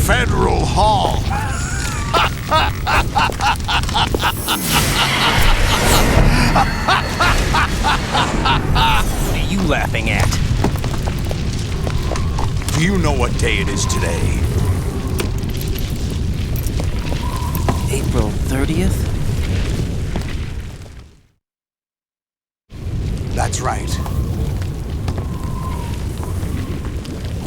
Federal Hall. What are you laughing at? Do you know what day it is today? April 30th? That's right.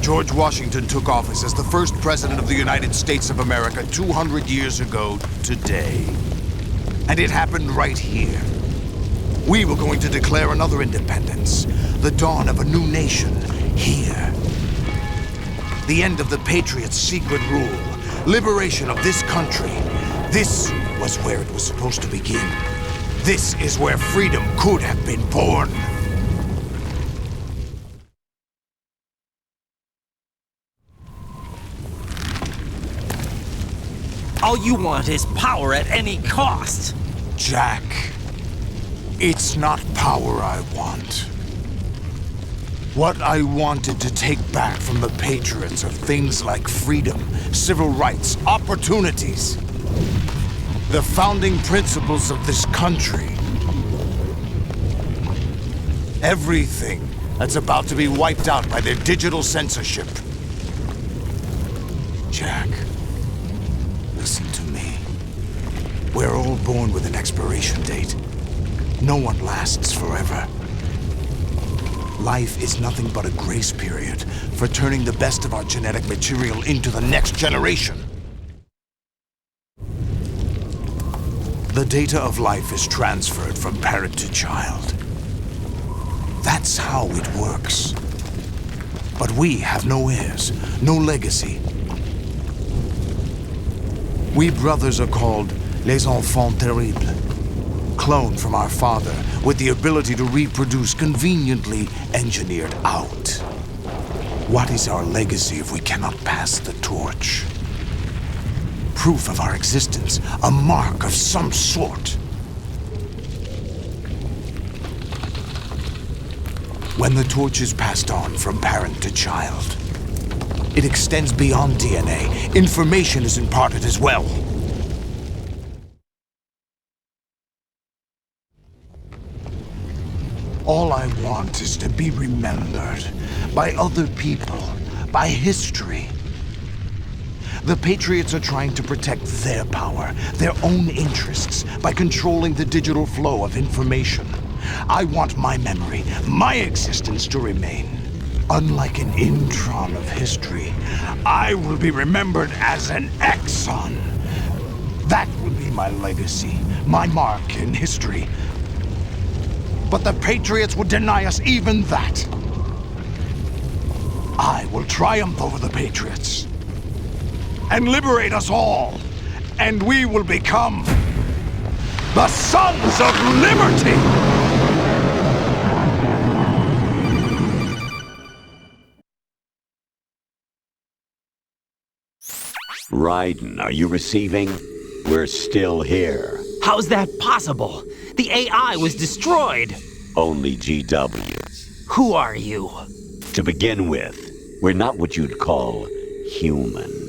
George Washington took office as the first president of the United States of America 200 years ago today. And it happened right here. We were going to declare another independence, the dawn of a new nation, here. The end of the Patriots' secret rule, liberation of this country. This was where it was supposed to begin. This is where freedom could have been born. All you want is power at any cost. Jack, it's not power I want. What I wanted to take back from the Patriots are things like freedom, civil rights, opportunities. The founding principles of this country. Everything that's about to be wiped out by their digital censorship. Jack, listen to me. We're all born with an expiration date. No one lasts forever. Life is nothing but a grace period for turning the best of our genetic material into the next generation. The data of life is transferred from parent to child. That's how it works. But we have no heirs, no legacy. We brothers are called les enfants terribles. Cloned from our father, with the ability to reproduce conveniently engineered out. What is our legacy if we cannot pass the torch? Proof of our existence, a mark of some sort. When the torch is passed on from parent to child, it extends beyond DNA. Information is imparted as well. All I want is to be remembered by other people, by history. The Patriots are trying to protect their power, their own interests, by controlling the digital flow of information. I want my memory, my existence to remain. Unlike an intron of history, I will be remembered as an exon. That will be my legacy, my mark in history. But the Patriots would deny us even that. I will triumph over the Patriots and liberate us all, and we will become the Sons of Liberty! Raiden, are you receiving? We're still here. How's that possible? The AI was destroyed. Only GW. Who are you? To begin with, we're not what you'd call human.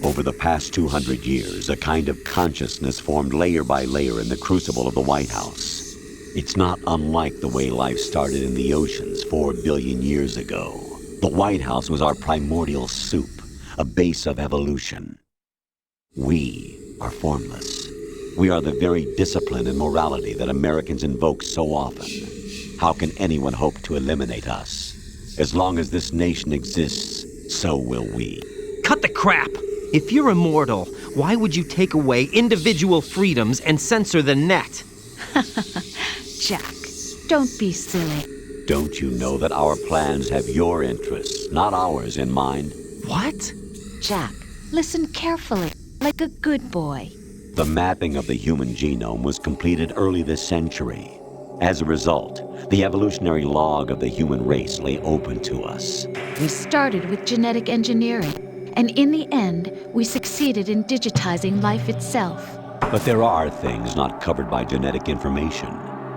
Over the past 200 years, a kind of consciousness formed layer by layer in the crucible of the White House. It's not unlike the way life started in the oceans 4 billion years ago. The White House was our primordial soup, a base of evolution. We are formless. We are the very discipline and morality that Americans invoke so often. How can anyone hope to eliminate us? As long as this nation exists, so will we. Cut the crap! If you're immortal, why would you take away individual freedoms and censor the net? Jack, don't be silly. Don't you know that our plans have your interests, not ours, in mind? What? Jack, listen carefully, like a good boy. The mapping of the human genome was completed early this century. As a result, the evolutionary log of the human race lay open to us. We started with genetic engineering, and in the end, we succeeded in digitizing life itself. But there are things not covered by genetic information.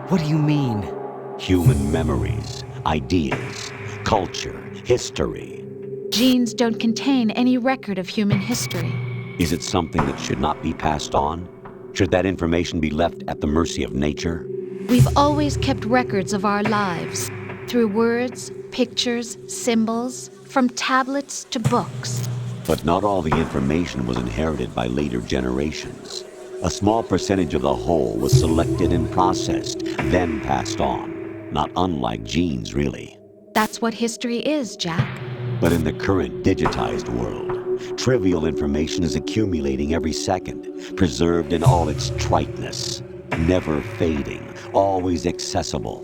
What do you mean? Human memories, ideas, culture, history. Genes don't contain any record of human history. Is it something that should not be passed on? Should that information be left at the mercy of nature? We've always kept records of our lives, through words, pictures, symbols, from tablets to books. But not all the information was inherited by later generations. A small percentage of the whole was selected and processed, then passed on. Not unlike genes, really. That's what history is, Jack. But in the current digitized world, trivial information is accumulating every second, preserved in all its triteness, never fading, always accessible.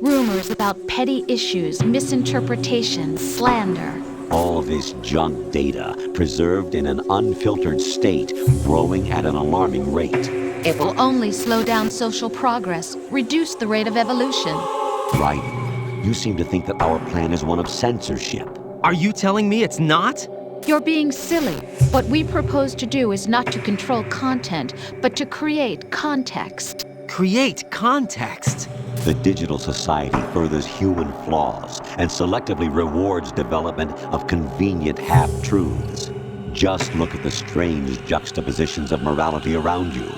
Rumors about petty issues, misinterpretation, slander. All this junk data, preserved in an unfiltered state, growing at an alarming rate. It will only slow down social progress, reduce the rate of evolution. Raiden, you seem to think that our plan is one of censorship. Are you telling me it's not? You're being silly. What we propose to do is not to control content, but to create context. Create context. The digital society furthers human flaws and selectively rewards development of convenient half-truths. Just look at the strange juxtapositions of morality around you.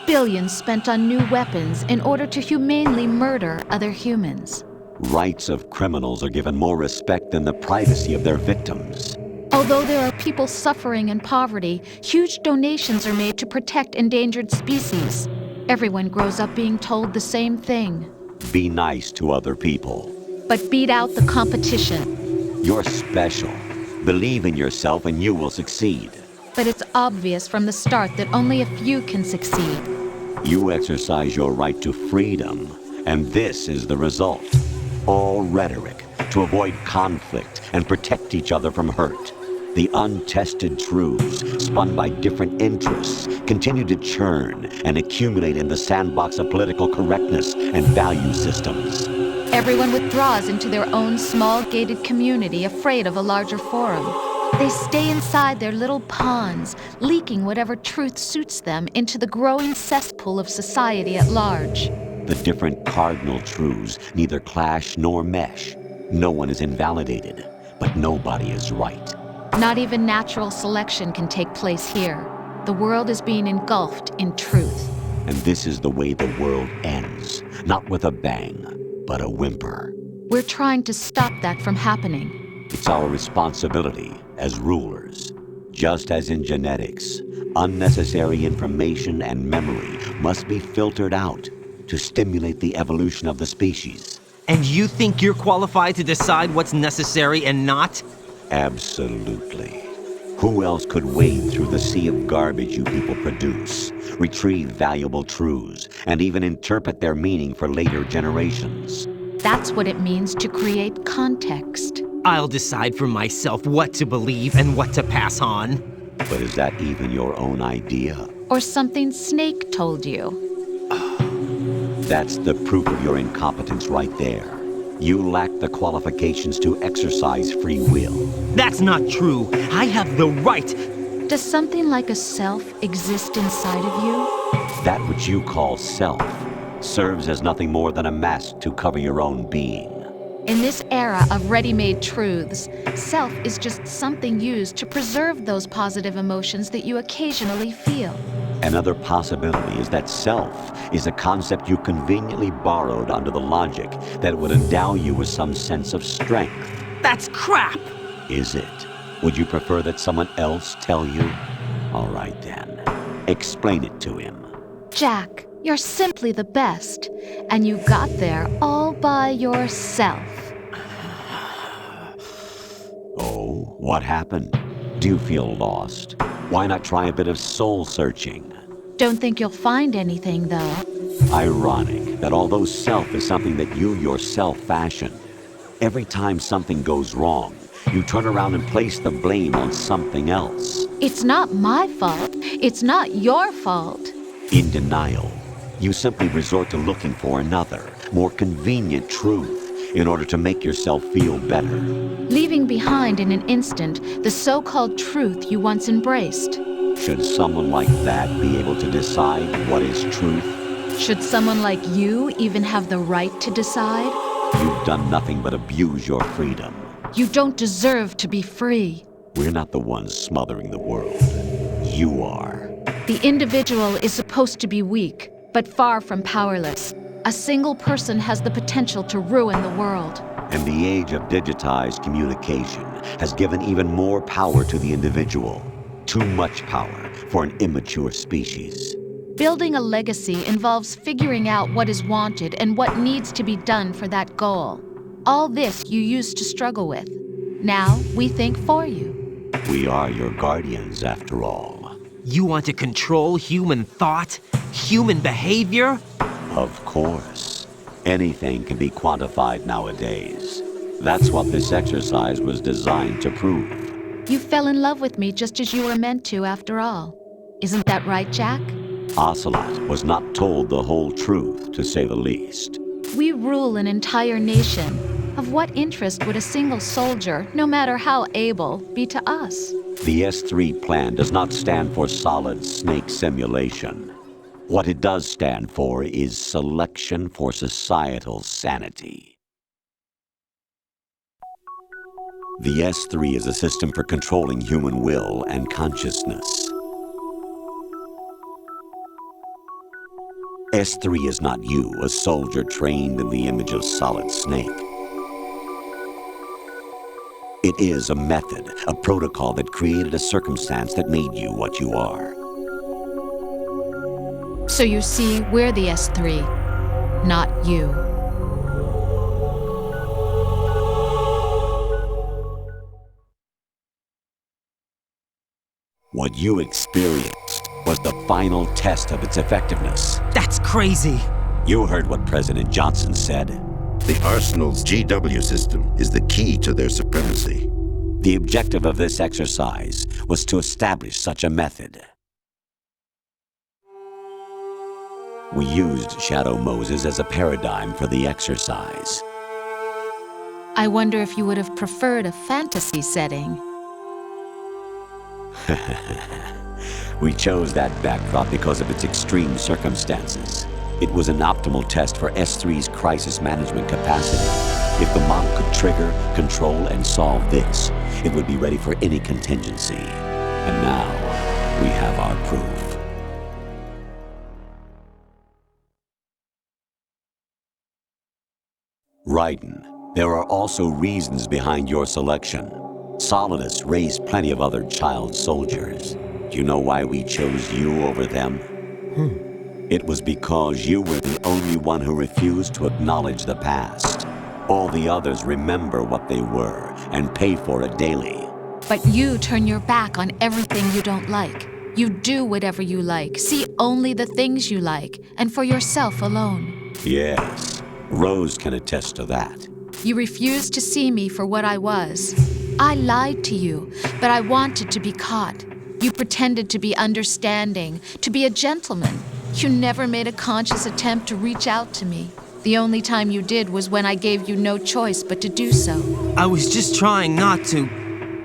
Billions spent on new weapons in order to humanely murder other humans. Rights of criminals are given more respect than the privacy of their victims. Although there are people suffering in poverty, huge donations are made to protect endangered species. Everyone grows up being told the same thing. Be nice to other people. But beat out the competition. You're special. Believe in yourself and you will succeed. But it's obvious from the start that only a few can succeed. You exercise your right to freedom, and this is the result. All rhetoric to avoid conflict and protect each other from hurt. The untested truths, spun by different interests, continue to churn and accumulate in the sandbox of political correctness and value systems. Everyone withdraws into their own small gated community, afraid of a larger forum. They stay inside their little ponds, leaking whatever truth suits them into the growing cesspool of society at large. The different cardinal truths neither clash nor mesh. No one is invalidated, but nobody is right. Not even natural selection can take place here. The world is being engulfed in truth. And this is the way the world ends. Not with a bang, but a whimper. We're trying to stop that from happening. It's our responsibility as rulers. Just as in genetics, unnecessary information and memory must be filtered out to stimulate the evolution of the species. And you think you're qualified to decide what's necessary and not? Absolutely. Who else could wade through the sea of garbage you people produce, retrieve valuable truths, and even interpret their meaning for later generations? That's what it means to create context. I'll decide for myself what to believe and what to pass on. But is that even your own idea? Or something Snake told you? That's the proof of your incompetence right there. You lack the qualifications to exercise free will. That's not true. I have the right. Does something like a self exist inside of you? That which you call self serves as nothing more than a mask to cover your own being. In this era of ready-made truths, self is just something used to preserve those positive emotions that you occasionally feel. Another possibility is that self is a concept you conveniently borrowed under the logic that would endow you with some sense of strength. That's crap! Is it? Would you prefer that someone else tell you? All right then. Explain it to him. Jack, you're simply the best, and you got there all by yourself. Oh, what happened? Do you feel lost? Why not try a bit of soul-searching? Don't think you'll find anything, though. Ironic that although self is something that you yourself fashioned, every time something goes wrong, you turn around and place the blame on something else. It's not my fault. It's not your fault. In denial, you simply resort to looking for another, more convenient truth in order to make yourself feel better. Leaving behind in an instant the so-called truth you once embraced. Should someone like that be able to decide what is truth? Should someone like you even have the right to decide? You've done nothing but abuse your freedom. You don't deserve to be free. We're not the ones smothering the world. You are. The individual is supposed to be weak, but far from powerless. A single person has the potential to ruin the world. And the age of digitized communication has given even more power to the individual. Too much power for an immature species. Building a legacy involves figuring out what is wanted and what needs to be done for that goal. All this you used to struggle with. Now we think for you. We are your guardians, after all. You want to control human thought? Human behavior? Of course. Anything can be quantified nowadays. That's what this exercise was designed to prove. You fell in love with me just as you were meant to, after all. Isn't that right, Jack? Ocelot was not told the whole truth, to say the least. We rule an entire nation. Of what interest would a single soldier, no matter how able, be to us? The S3 plan does not stand for solid snake simulation. What it does stand for is selection for societal sanity. The S3 is a system for controlling human will and consciousness. S3 is not you, a soldier trained in the image of Solid Snake. It is a method, a protocol that created a circumstance that made you what you are. So you see, we're the S3, not you. What you experienced was the final test of its effectiveness. That's crazy. You heard what President Johnson said. The Arsenal's GW system is the key to their supremacy. The objective of this exercise was to establish such a method. We used Shadow Moses as a paradigm for the exercise. I wonder if you would have preferred a fantasy setting. We chose that backdrop because of its extreme circumstances. It was an optimal test for S3's crisis management capacity. If the model could trigger, control, and solve this, it would be ready for any contingency. And now, we have our proof. Raiden, there are also reasons behind your selection. Solidus raised plenty of other child soldiers. Do you know why we chose you over them? It was because you were the only one who refused to acknowledge the past. All the others remember what they were and pay for it daily. But you turn your back on everything you don't like. You do whatever you like, see only the things you like, and for yourself alone. Yes, Rose can attest to that. You refused to see me for what I was. I lied to you, but I wanted to be caught. You pretended to be understanding, to be a gentleman. You never made a conscious attempt to reach out to me. The only time you did was when I gave you no choice but to do so. I was just trying not to.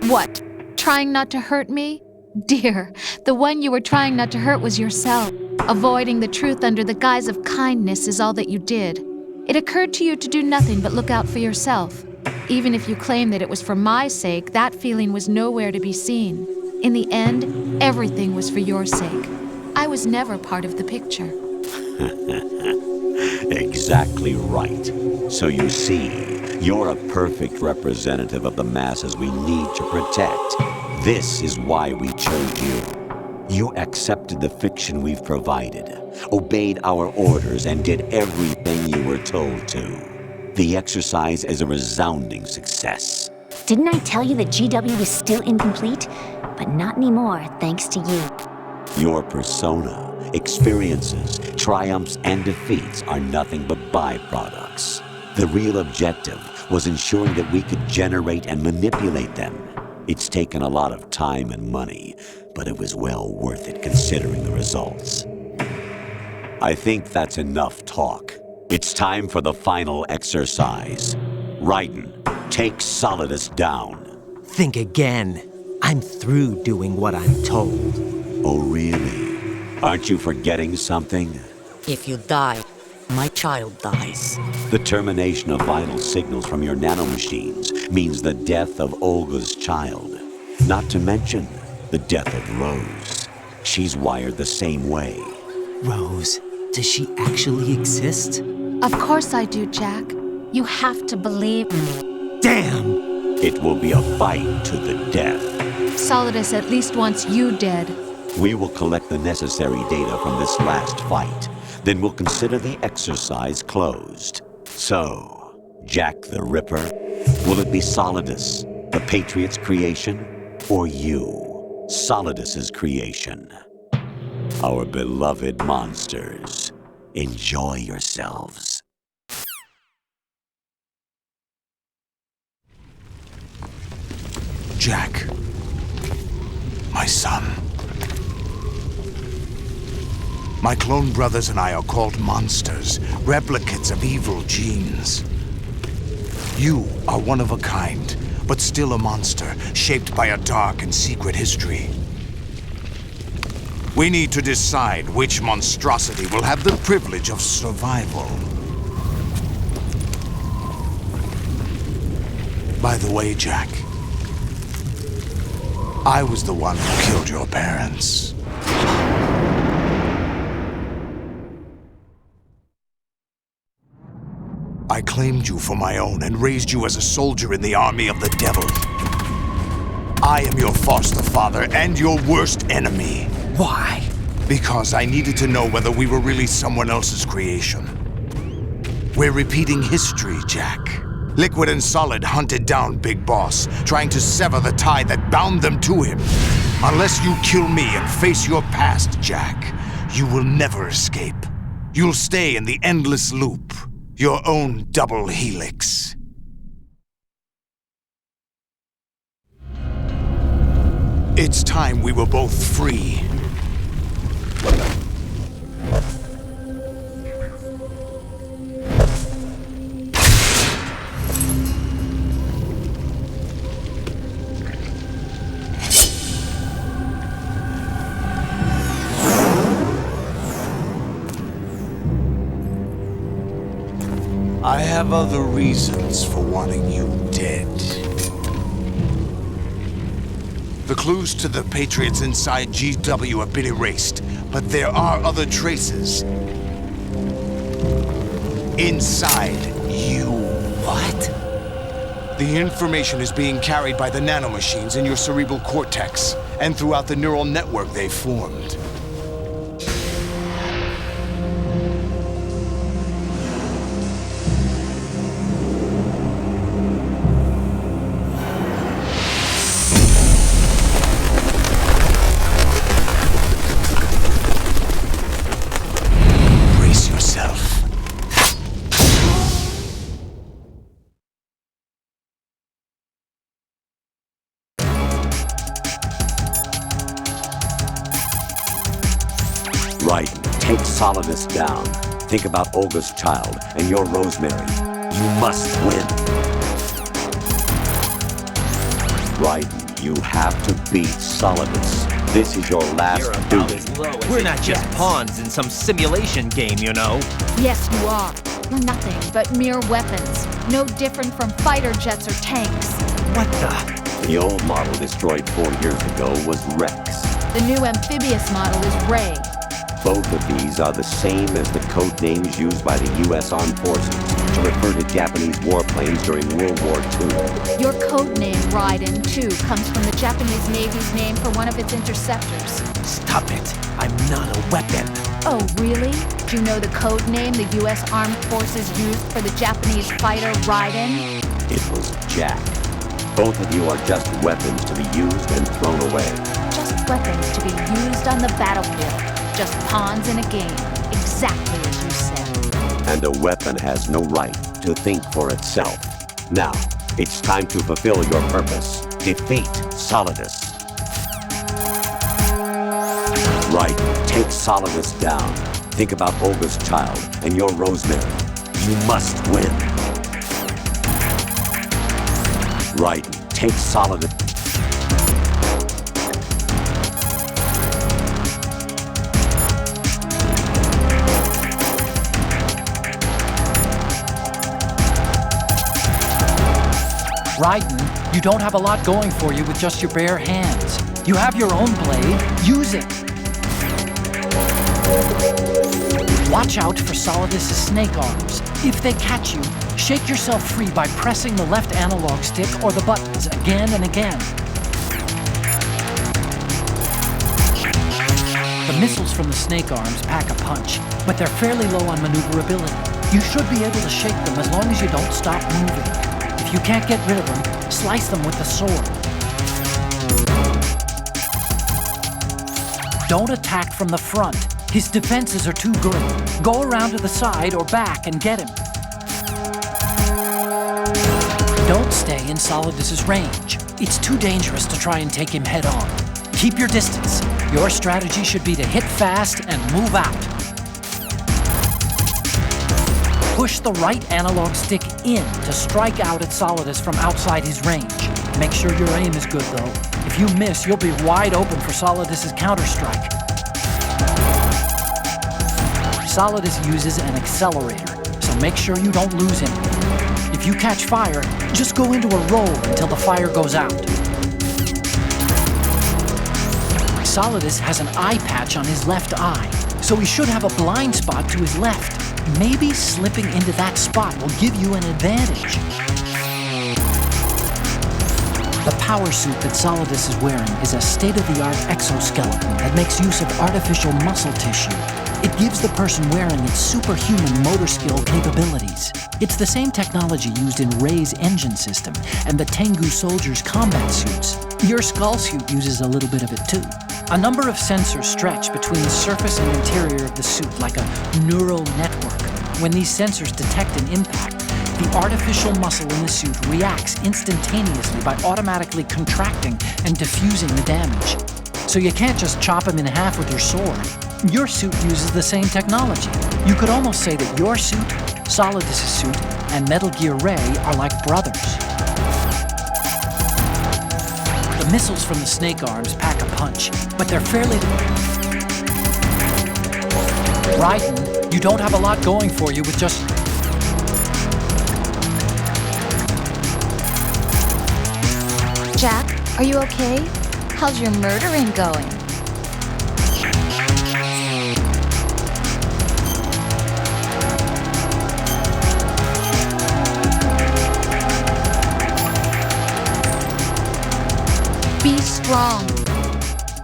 What? Trying not to hurt me? Dear, the one you were trying not to hurt was yourself. Avoiding the truth under the guise of kindness is all that you did. It occurred to you to do nothing but look out for yourself. Even if you claim that it was for my sake, that feeling was nowhere to be seen. In the end, everything was for your sake. I was never part of the picture. Exactly right. So you see, you're a perfect representative of the masses we need to protect. This is why we chose you. You accepted the fiction we've provided, obeyed our orders, and did everything you were told to. The exercise is a resounding success. Didn't I tell you that GW was still incomplete? But not anymore, thanks to you. Your persona, experiences, triumphs, and defeats are nothing but byproducts. The real objective was ensuring that we could generate and manipulate them. It's taken a lot of time and money, but it was well worth it considering the results. I think that's enough talk. It's time for the final exercise. Raiden, take Solidus down. Think again. I'm through doing what I'm told. Oh, really? Aren't you forgetting something? If you die, my child dies. The termination of vital signals from your nanomachines means the death of Olga's child. Not to mention the death of Rose. She's wired the same way. Rose, does she actually exist? Of course I do, Jack. You have to believe me. Damn! It will be a fight to the death. Solidus at least wants you dead. We will collect the necessary data from this last fight. Then we'll consider the exercise closed. So, Jack the Ripper, will it be Solidus, the Patriot's creation, or you, Solidus's creation? Our beloved monsters, enjoy yourselves. Jack, my son. My clone brothers and I are called monsters, replicates of evil genes. You are one of a kind, but still a monster, shaped by a dark and secret history. We need to decide which monstrosity will have the privilege of survival. By the way, Jack, I was the one who killed your parents. I claimed you for my own and raised you as a soldier in the army of the devil. I am your foster father and your worst enemy. Why? Because I needed to know whether we were really someone else's creation. We're repeating history, Jack. Liquid and Solid hunted down Big Boss, trying to sever the tie that bound them to him. Unless you kill me and face your past, Jack, you will never escape. You'll stay in the endless loop, your own double helix. It's time we were both free. I have other reasons for wanting you dead. The clues to the Patriots inside GW have been erased, but there are other traces. Inside you. What? The information is being carried by the nanomachines in your cerebral cortex, and throughout the neural network they formed. Raiden, take Solidus down. Think about Olga's child and your Rosemary. You must win. Raiden, you have to beat Solidus. This is your last duty. We're not just pawns in some simulation game, you know. Yes, you are. You're nothing but mere weapons. No different from fighter jets or tanks. What the? The old model destroyed 4 years ago was Rex. The new amphibious model is Ray. Both of these are the same as the code names used by the U.S. Armed Forces to refer to Japanese warplanes during World War II. Your code name, Raiden, too, comes from the Japanese Navy's name for one of its interceptors. Stop it. I'm not a weapon. Oh, really? Do you know the code name the U.S. Armed Forces used for the Japanese fighter Raiden? It was Jack. Both of you are just weapons to be used and thrown away. Just weapons to be used on the battlefield. Just pawns in a game, exactly as you said. And a weapon has no right to think for itself. Now, it's time to fulfill your purpose. Defeat Solidus. Right, take Solidus down. Think about Olga's child and your Rosemary. You must win. Right, take Solidus. Raiden, you don't have a lot going for you with just your bare hands. You have your own blade. Use it. Watch out for Solidus' snake arms. If they catch you, shake yourself free by pressing the left analog stick or the buttons again and again. The missiles from the snake arms pack a punch, but they're fairly low on maneuverability. You should be able to shake them as long as you don't stop moving. If you can't get rid of them, slice them with the sword. Don't attack from the front. His defenses are too good. Go around to the side or back and get him. Don't stay in Solidus' range. It's too dangerous to try and take him head on. Keep your distance. Your strategy should be to hit fast and move out. Push the right analog stick in to strike out at Solidus from outside his range. Make sure your aim is good, though. If you miss, you'll be wide open for Solidus' counterstrike. Solidus uses an accelerator, so make sure you don't lose him. If you catch fire, just go into a roll until the fire goes out. Solidus has an eye patch on his left eye, so he should have a blind spot to his left. Maybe slipping into that spot will give you an advantage. The power suit that Solidus is wearing is a state-of-the-art exoskeleton that makes use of artificial muscle tissue. It gives the person wearing it superhuman motor skill capabilities. It's the same technology used in Ray's engine system and the Tengu soldiers' combat suits. Your skull suit uses a little bit of it too. A number of sensors stretch between the surface and interior of the suit like a neural network. When these sensors detect an impact, the artificial muscle in the suit reacts instantaneously by automatically contracting and diffusing the damage. So you can't just chop him in half with your sword. Your suit uses the same technology. You could almost say that your suit, Solidus' suit, and Metal Gear Ray are like brothers. The missiles from the snake arms pack a punch, but they're fairly... Raiden, you don't have a lot going for you with just... Jack, are you okay? How's your murdering going? Be strong.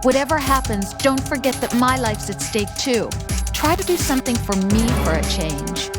Whatever happens, don't forget that my life's at stake too. Try to do something for me for a change.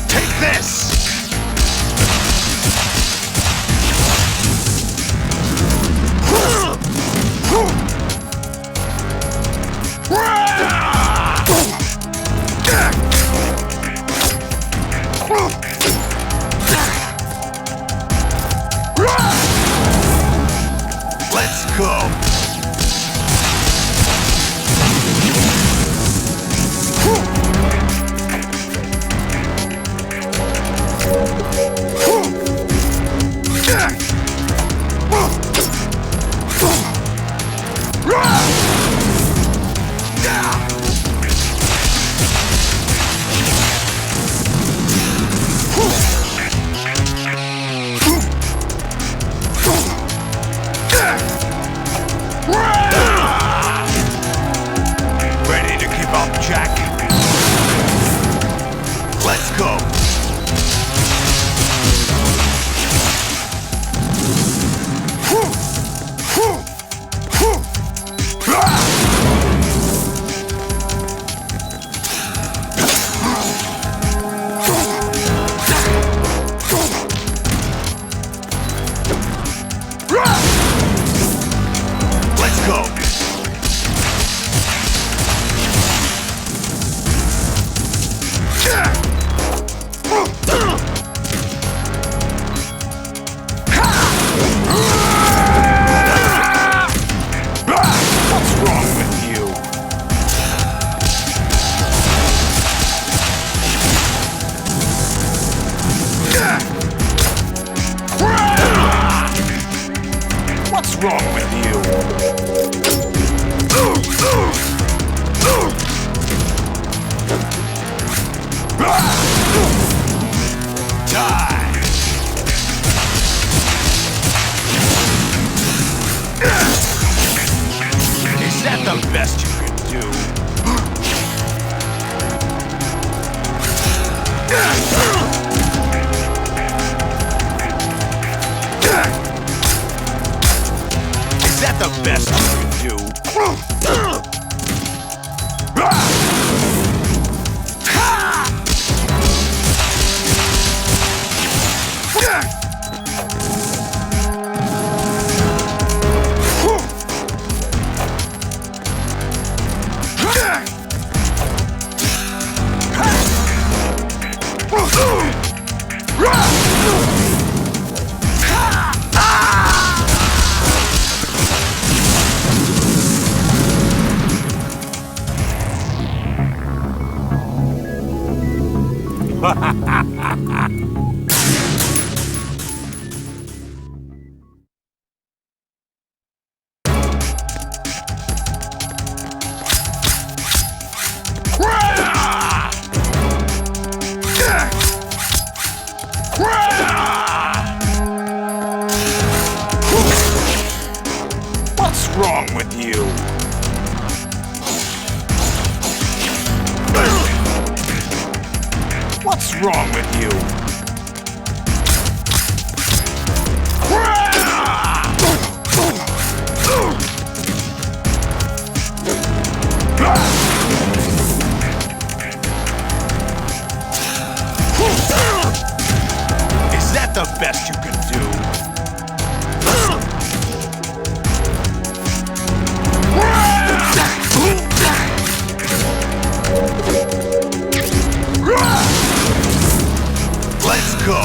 Take this! Let's go! Ready to give up, Jack? Let's go! Let's go! What's wrong with you? What's wrong with you? Die! Is that the best you can do? Is that the best you can do? What's wrong with you? What's wrong with you? Is that the best you can do? Let's go!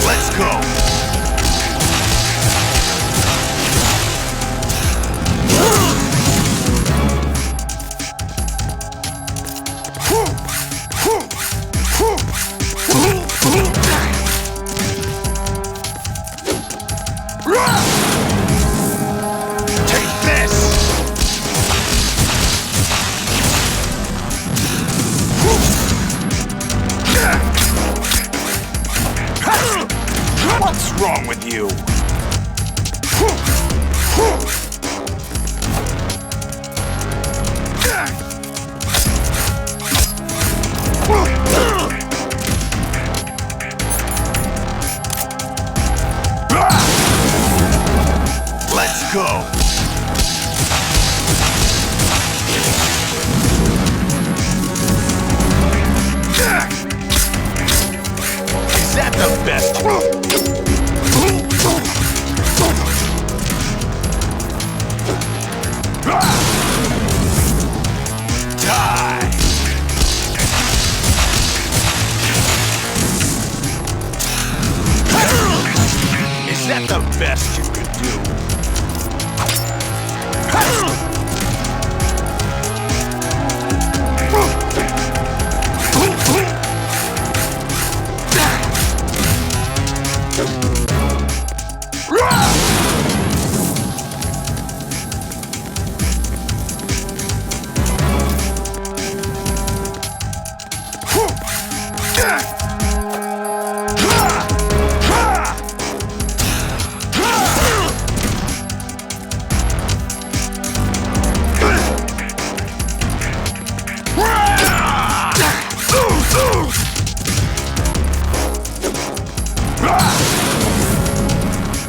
Let's go! Take this! best. Die! Is that the best you could do?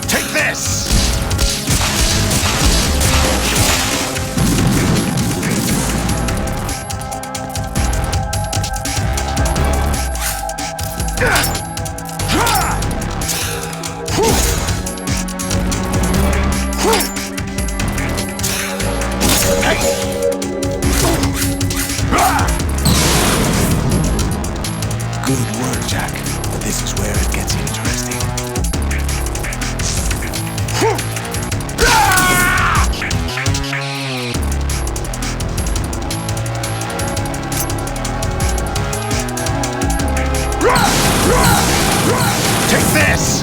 Take this! Good work, Jack. But this is where it gets interesting. Take this!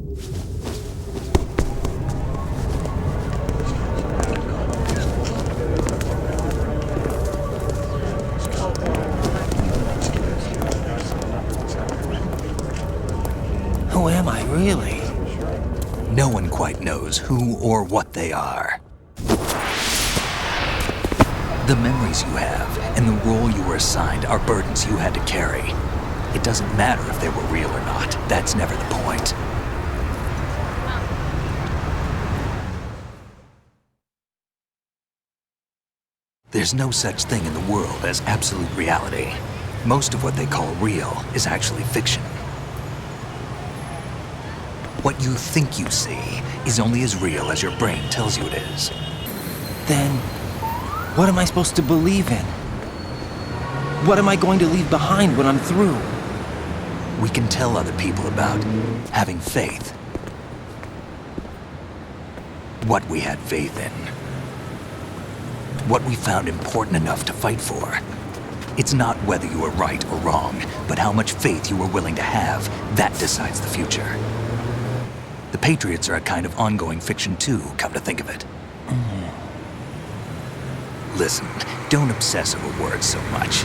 Who am I, really? No one quite knows who or what they are. The memories you have and the role you were assigned are burdens you had to carry. It doesn't matter if they were real or not. That's never the point. There's no such thing in the world as absolute reality. Most of what they call real is actually fiction. What you think you see is only as real as your brain tells you it is. Then, what am I supposed to believe in? What am I going to leave behind when I'm through? We can tell other people about having faith. What we had faith in. What we found important enough to fight for. It's not whether you were right or wrong, but how much faith you were willing to have. That decides the future. The Patriots are a kind of ongoing fiction too, come to think of it. Listen, don't obsess over words so much.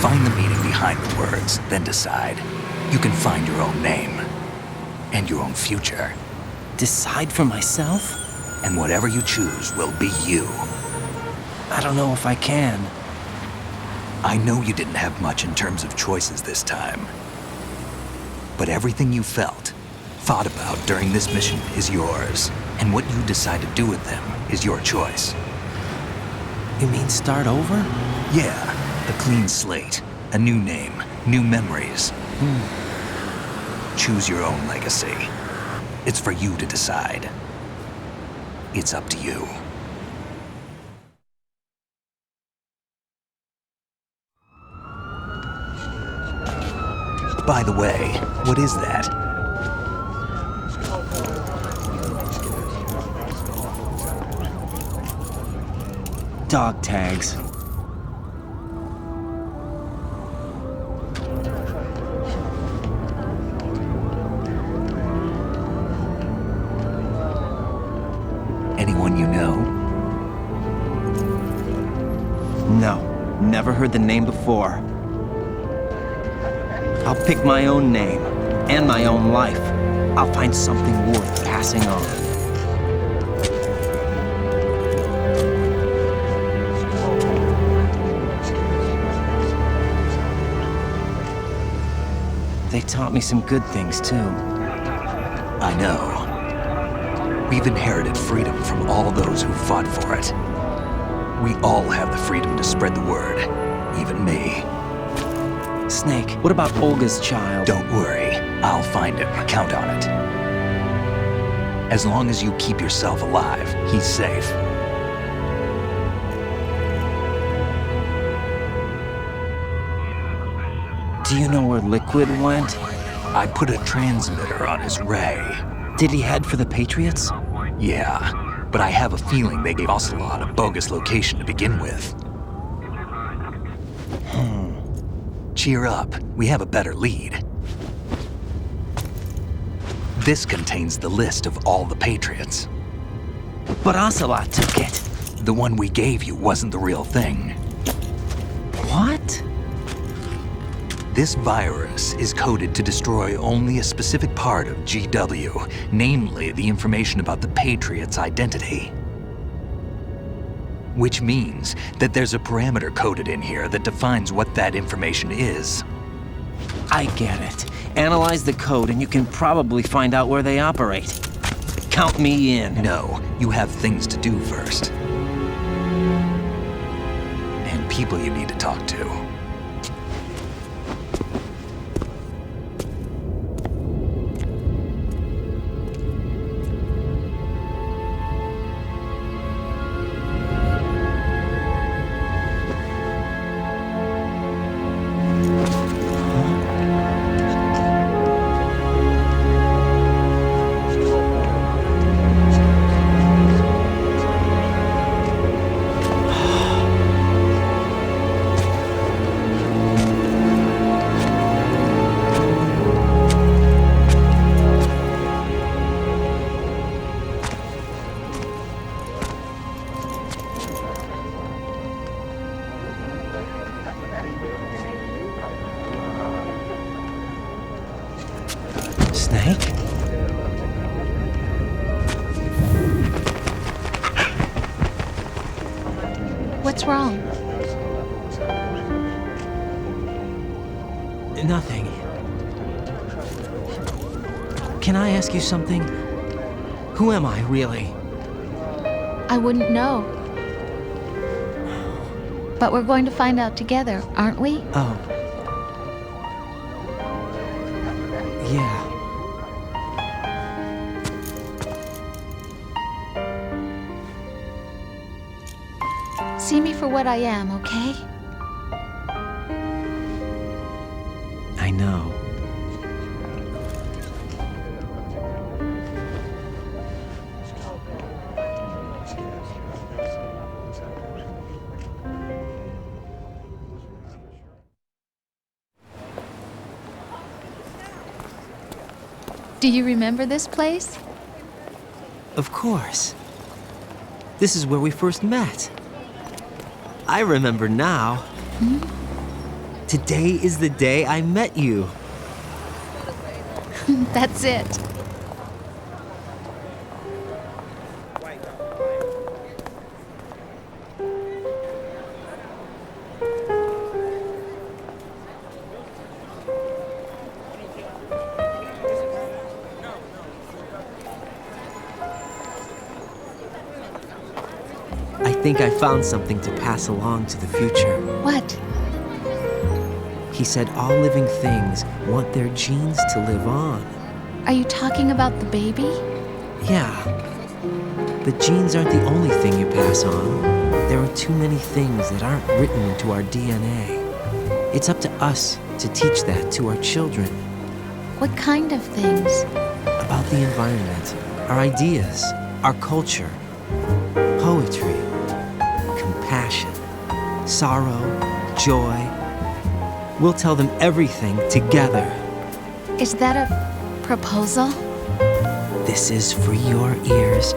Find the meaning behind the words, then decide. You can find your own name. And your own future. Decide for myself? And whatever you choose will be you. I don't know if I can. I know you didn't have much in terms of choices this time. But everything you felt, thought about during this mission is yours. And what you decide to do with them is your choice. You mean start over? Yeah, a clean slate, a new name, new memories. Choose your own legacy. It's for you to decide. It's up to you. By the way, what is that? Dog tags. Anyone you know? No, never heard the name before. I'll pick my own name and my own life. I'll find something worth passing on. They taught me some good things, too. I know. We've inherited freedom from all those who fought for it. We all have the freedom to spread the word, even me. Snake, what about Olga's child? Don't worry, I'll find him. Count on it. As long as you keep yourself alive, he's safe. Do you know where Liquid went? I put a transmitter on his ray. Did he head for the Patriots? Yeah, but I have a feeling they gave Ocelot a bogus location to begin with. Cheer up, we have a better lead. This contains the list of all the Patriots. But Ocelot took it. The one we gave you wasn't the real thing. What? This virus is coded to destroy only a specific part of GW, namely the information about the Patriots' identity. Which means that there's a parameter coded in here that defines what that information is. I get it. Analyze the code and you can probably find out where they operate. Count me in. No, you have things to do first. And people you need to talk to. Snake? What's wrong? Nothing. Can I ask you something? Who am I, really? I wouldn't know. But we're going to find out together, aren't we? Oh. Yeah. See me for what I am, okay? I know. Do you remember this place? Of course. This is where we first met. I remember now. Today is the day I met you. That's it. I think I found something to pass along to the future. What? He said all living things want their genes to live on. Are you talking about the baby? Yeah. The genes aren't the only thing you pass on. There are too many things that aren't written into our DNA. It's up to us to teach that to our children. What kind of things? About the environment, our ideas, our culture, poetry, compassion, sorrow, joy. We'll tell them everything together. Is that a proposal? This is for your ears.